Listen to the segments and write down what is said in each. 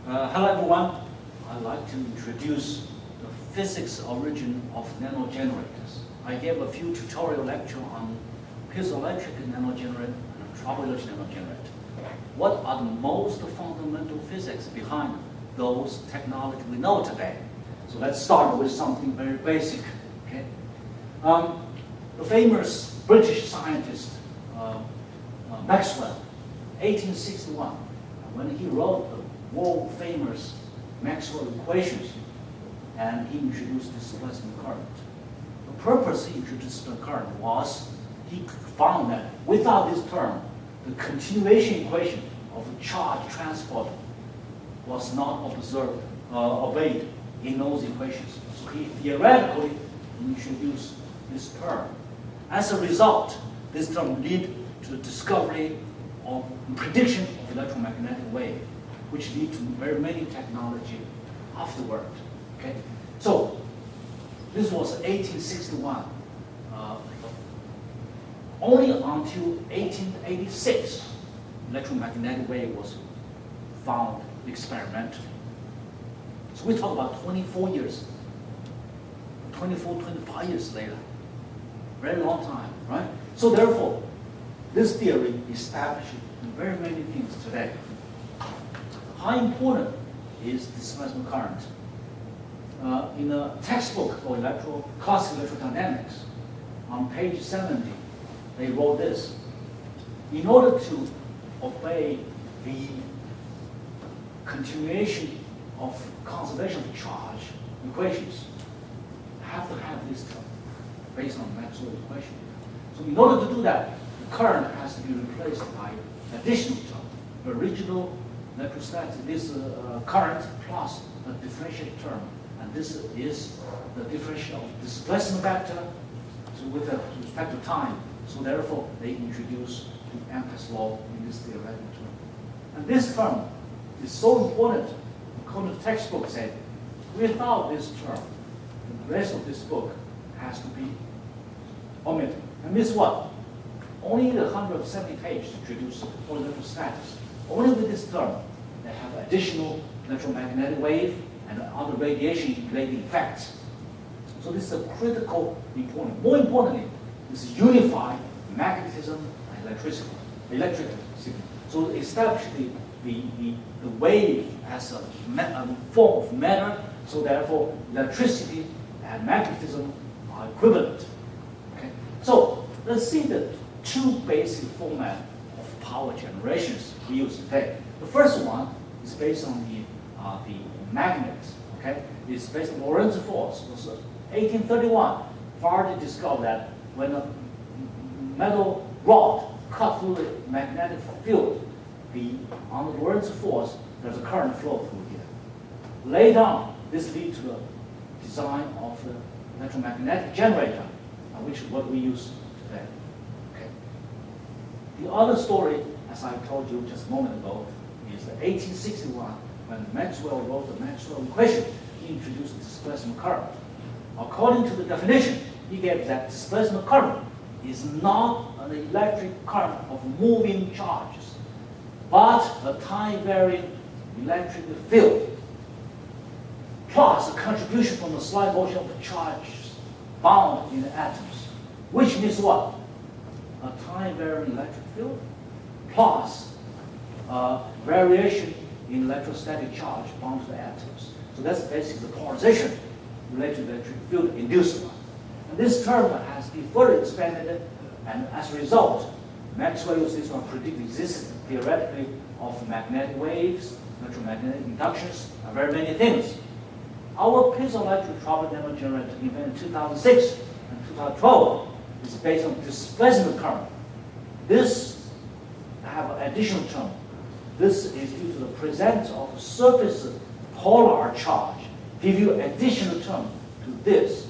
Hello everyone. I'd like to introduce the physics origin of nanogenerators. I gave a few tutorial lectures on piezoelectric nanogenerator and trouble-electric nanogenerator. What are the most fundamental physics behind those technologies we know today? So let's start with something very basic. Okay? The famous British scientist Maxwell, 1861, when he wrote the world-famous Maxwell equations, and he introduced displacement current. The purpose he introduced the current was he found that without this term, the continuation equation of charge transport was not obeyed in those equations. So he theoretically introduced this term. As a result, this term led to the discovery of prediction of electromagnetic wave, which lead to very many technology afterward. Okay, so this was 1861. Only until 1886, electromagnetic wave was found experimentally. So we talk about 24 years, 25 years later. Very long time, right? So therefore, this theory established very many things today. How important is displacement current? In a textbook for classical electrodynamics, on page 70, they wrote this. In order to obey the continuation of conservation of charge equations, have to have this term based on Maxwell equation. So in order to do that, the current has to be replaced by additional term. The original electrostatic, this current plus the differential term, and this is the differential of displacement vector with respect to time. So therefore, they introduce the Ampere's law in this theoretical term. And this term is so important, according to the textbook said, without this term, the rest of this book has to be omitted. And this what? Only the 170 pages introduce electrostatics. Only with this term, they have additional electromagnetic wave and other radiation-related effects. So this is a critical important. More importantly, this is unified magnetism and electricity. So establish the wave as a form of matter. So therefore, electricity and magnetism are equivalent. Okay? So let's see the two basic formats of power generations we use today. The first one is based on the magnet. Okay, it's based on Lorentz force. It was 1831. Faraday discovered that when a metal rod cut through the magnetic field, on the Lorentz force, there's a current flow through here. Later on, this leads to the design of the electromagnetic generator, which is what we use today. Okay. The other story, as I told you just a moment ago, is the 1861, when Maxwell wrote the Maxwell equation, he introduced displacement current. According to the definition, he gave that displacement current is not an electric current of moving charges, but a time-varying electric field, plus a contribution from the slight motion of the charges bound in the atoms, which means what? A time-varying electric field plus variation in electrostatic charge bound to the atoms. So that's basically the polarization related to the electric field induced one. And this term has been further expanded, and as a result, Maxwell used this one to predict the existence theoretically of magnetic waves, electromagnetic inductions, and very many things. Our piezoelectric trouble nanogenerator invented in 2006 and 2012 is based on displacement current. This have an additional term. This is due to the presence of a surface polar charge, give you additional term to this.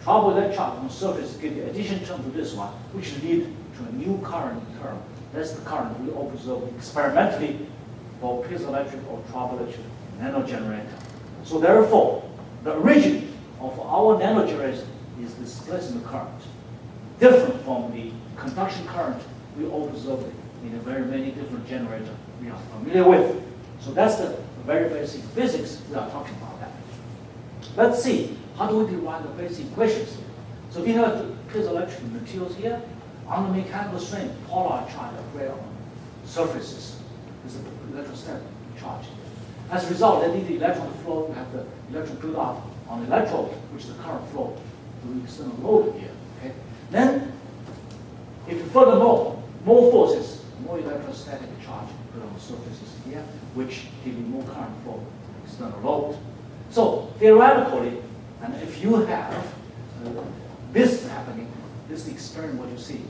Trouble electric charge on the surface give you additional term to this one, which lead to a new current term. That's the current we observe experimentally for piezoelectric or trouble electric nanogenerator. So therefore, the origin of our nanogenerator is displacement current, different from the conduction current we observe in a very many different generators we are familiar with. So that's the very basic physics, we are talking about that. Let's see, how do we derive the basic equations here? So we have the piezoelectric materials here. Under mechanical strain, polar charge operate on surfaces. This is the electrostatic charge here. As a result, they need the electron flow, you have the electron build up on the electrode, which is the current flow to the external load here. Okay? Then, if you furthermore, more forces, more electrostatic charge put on the surfaces here, which give you more current flow to the external load. So theoretically, and if you have this happening, this is the experiment what you see.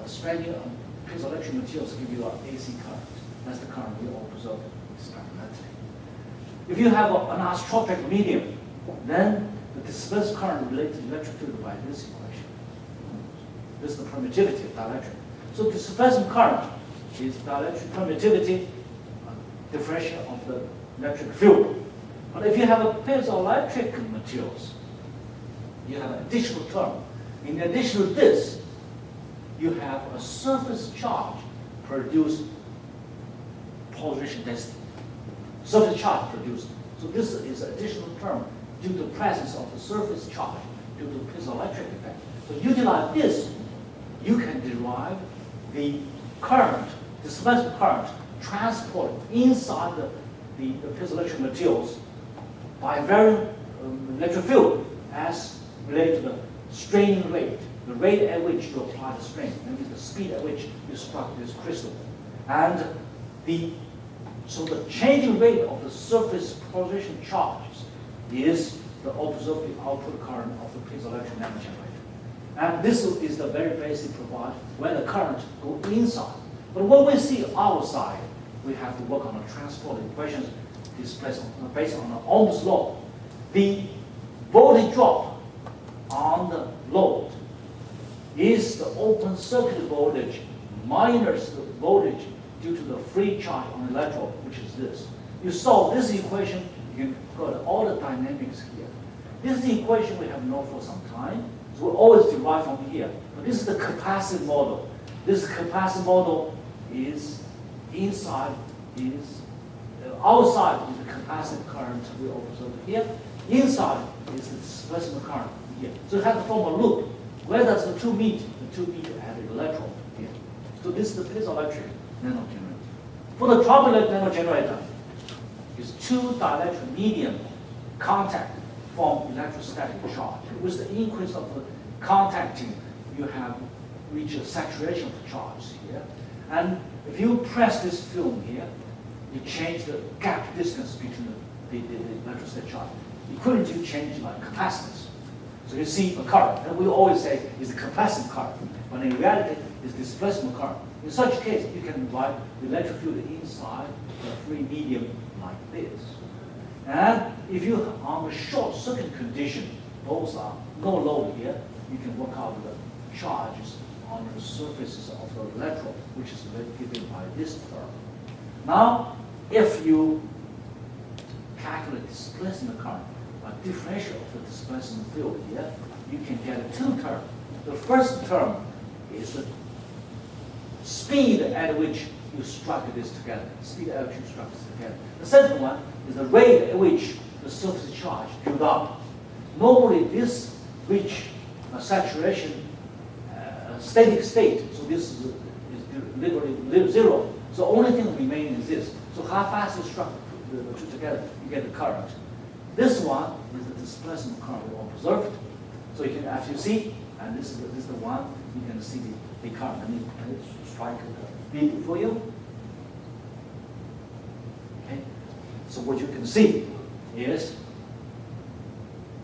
Straining piezoelectric materials give you an AC current. That's the current we all observe experimentally. If you have an anisotropic medium, then the displaced current related to the electric field by this equation. This is the permittivity of dielectric. So displacement current is dielectric permittivity differential of the electric field. But if you have a piezoelectric materials, you have an additional term. In addition to this, you have a surface charge produced polarization density. Surface charge produced. So this is an additional term due to the presence of the surface charge due to piezoelectric effect. So utilize this, you can derive the current, displacement current, transported inside the piezoelectric materials by varying electric field as related to the straining rate, the rate at which you apply the strain, that means the speed at which you struck this crystal. And so the changing rate of the surface polarization charges is the observed output current of the piezoelectric nanogenerator. And this is the very basic provide when the current go inside. But when we see outside, we have to work on the transport equations displacement based on the Ohm's law. The voltage drop on the load is the open circuit voltage minus the voltage due to the free charge on the electrode, which is this. You solve this equation, you got all the dynamics here. This is the equation we have known for some time, so we always derive from here. But this is the capacitive model. This capacitive model is inside is outside is the capacitive current we observe here. Inside is the displacement current here. So you have to form a loop. Where does the two meet? The two meet at the electrode here. So this is the piezoelectric nanogenerator. For the turbulent nanogenerator, is two dielectric medium contact form electrostatic charge. With the increase of the contacting, you have reached a saturation of the charge here. And if you press this film here, you change the gap distance between the electrostatic charge. Equivalent to change like capacitance. So you see a current, and we always say it's a capacitive current, but in reality it's displacement current. In such case, you can divide the electric field inside the free medium like this. And if you on a short circuit condition, both are no load here, you can work out the charges on the surfaces of the electrode, which is given by this term. Now, if you calculate displacement current, a differential of the displacement field here, you can get two terms. The first term is the speed at which you strike this together. Speed at which you strike this together. The second one is the rate at which the surface charge build up. Normally, this reach a saturation static state. So this is literally zero. So only thing remaining is this. So how fast you struck the two together, you get the current. This one is the displacement current we observed. So you can actually see, and this is the one you can see the current. Let me strike the beam for you. Okay. So what you can see is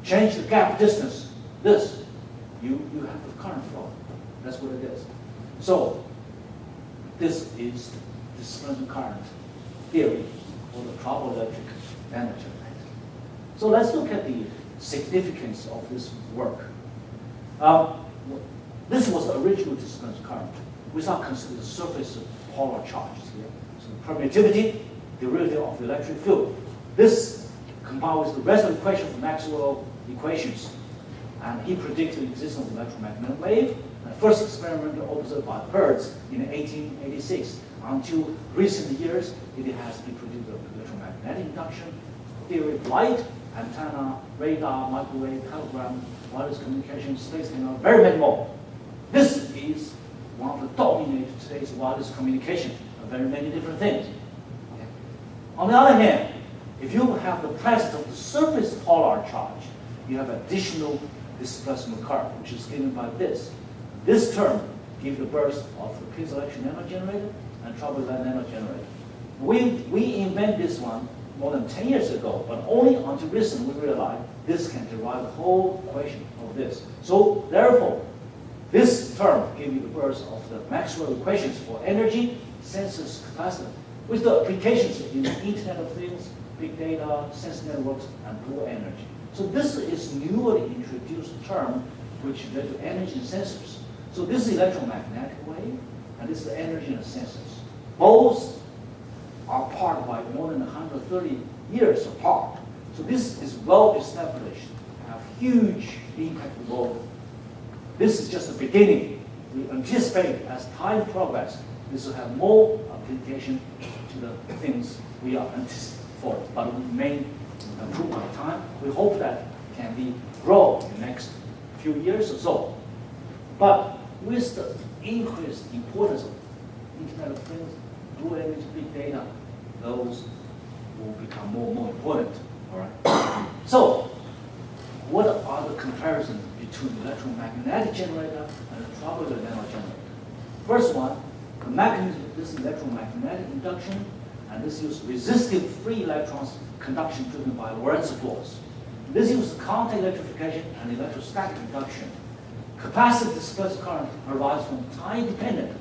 change the gap distance. This you have the current flow. That's what it is. So this is displacement current theory for the triboelectric nanogenerator. So let's look at the significance of this work. This was the original displacement current. We start considering the surface polar charges here. So permittivity, derivative of the electric field. This combined with the rest of the equation from Maxwell equations. And he predicted the existence of the electromagnetic wave. First experiment observed by Hertz in 1886. Until recent years, it has been produced electromagnetic induction, theory of light, antenna, radar, microwave, telegram, wireless communication, space technology, very many more. This is one of the dominant today's wireless communication, very many different things. Okay. On the other hand, if you have the presence of the surface polar charge, you have additional displacement current, which is given by this. This term gives the birth of the piezoelectric nanogenerator and trouble nanogenerator. We invented this one more than 10 years ago, but only until recently we realized this can derive the whole equation of this. So therefore, this term gives you the birth of the Maxwell equations for energy, sensors, capacitor, with the applications in the Internet of Things, big data, sensor networks, and blue energy. So this is newly introduced term which relate to energy and sensors. So this is electromagnetic wave, and this is energy and sensors. Both are part by more than 130 years apart. So this is well established, have huge impact on the world. This is just the beginning. We anticipate as time progresses, this will have more application to the things we are anticipating for, but we may improve by time. We hope that can be grow in the next few years or so. But with the increased importance of Internet of Things, blue energy, big data, those will become more and more important. All right. So, what are the comparisons between the electromagnetic generator and the tubular nanogenerator? First one, the mechanism of this electromagnetic induction, and this uses resistive free electrons conduction driven by Lorentz force. This uses contact electrification and electrostatic induction. Capacitive displaced current arises from time-dependent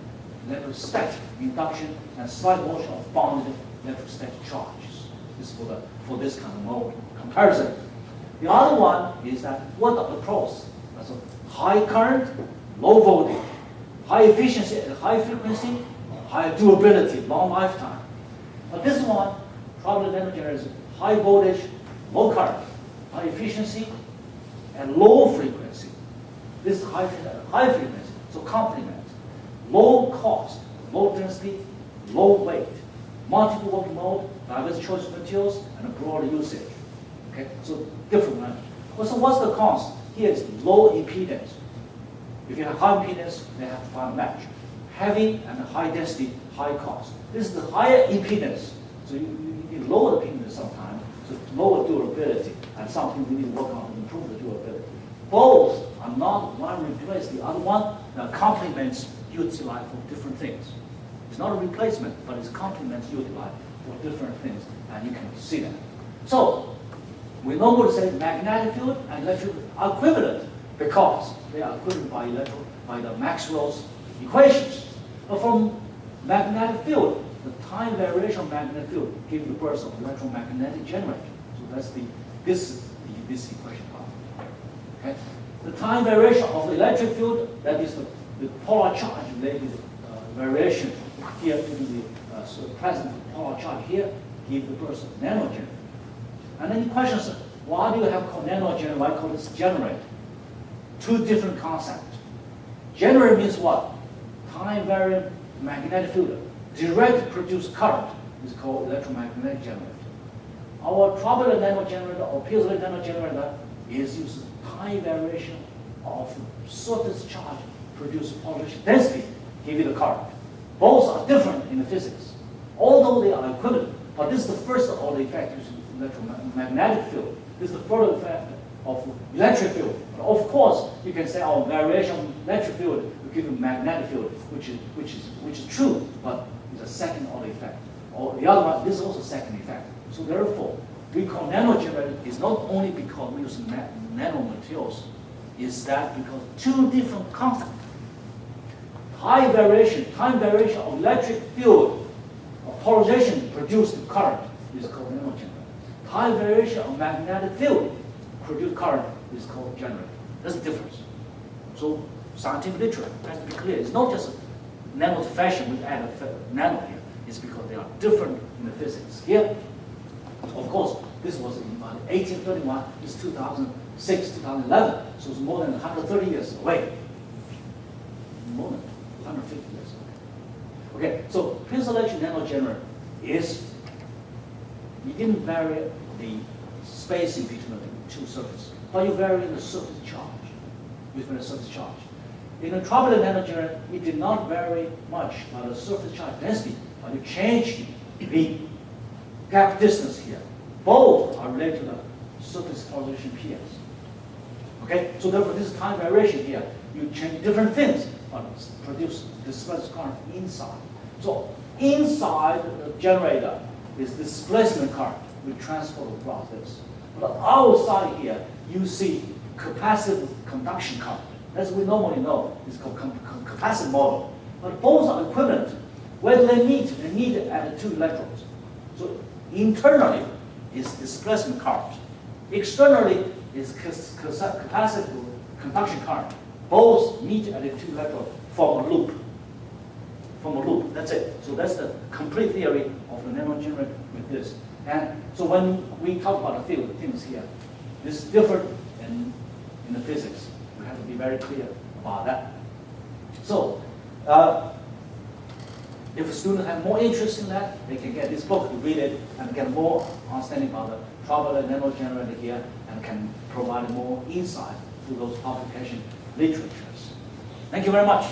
electrostatic induction and slight motion of bonded electrostatic charges. This is for this kind of mode comparison. The other one is that what are the pros? That's a high current, low voltage, high efficiency at high frequency, high durability, long lifetime. But this one, probably nanogenerator, high voltage, low current, high efficiency, and low frequency. This is high frequency, so complement. Low cost, low density, low weight, multiple working mode, diverse choice of materials, and a broad usage. Okay, so different one. Well, so what's the cost? Here is low impedance. If you have high impedance, they have to find a match. Heavy and high density, high cost. This is the higher impedance. So you need lower the impedance sometimes, so lower durability, and something we need to work on to improve the durability. Both are not one replace the other one. They complements utilized for different things. It's not a replacement, but it's complements utilized for different things, and you can see that. So we normally say magnetic field and electric field are equivalent because they are equivalent by the Maxwell's equations. But from magnetic field, the time variation of magnetic field gives the birth of electromagnetic generator. So that's this equation part. Okay? The time variation of the electric field, that is the polar charge related variation here to the present polar charge here, give the birth of nanogenerator. And then the question is, why do you have called nanogenerator? Why call this generator? Two different concepts. Generator means what? Time varying magnetic field. Direct produced current is called electromagnetic generator. Our tubular nanogenerator or piezoelectric nanogenerator is using time variation of surface charge produced polarization density give you the current. Both are different in the physics, although they are equivalent. But this is the first order effect using electromagnetic field. This is the further effect of electric field. But of course, you can say our variation of electric field will give you magnetic field, which is true, but it's a second order effect. Or the other one, this is also second effect. So therefore, we call nanogenerator is not only because we use nanomaterials, is that because two different concepts. High variation, time variation of electric field of polarization produced current is called nanogenerator. Time variation of magnetic field produced current is called generator. That's the difference. So scientific literature has to be clear. It's not just nano fashion, we add a nano here. It's because they are different in the physics. Here, of course, this was in 1831, it's 2006, 2011, so it's more than 130 years away. moment, 150 years ago. Okay, so pixelation nanogenerator is, you didn't vary the spacing between the two surfaces, but you vary the surface charge, between the surface charge. In a tubular nanogenerator, it did not vary much by the surface charge density, but you changed the gap distance here. Both are related to the surface polarization pS. Okay, so therefore this time variation here, you change different things, but produce displacement current inside. So inside the generator is displacement current we transport across this. But outside here, you see capacitive conduction current. As we normally know, it's called capacitive model. But both are equivalent. Where they meet at 2 electrodes. So internally is displacement current. Externally is capacitive conduction current. Both meet at a 2 electrode, form a loop. That's it. So that's the complete theory of the nanogenerator with this. And so when we talk about the things here, this is different in the physics. We have to be very clear about that. So if a student has more interest in that, they can get this book to read it and get more understanding about the tubular nanogenerator here and can provide more insight to those publication literatures. Thank you very much.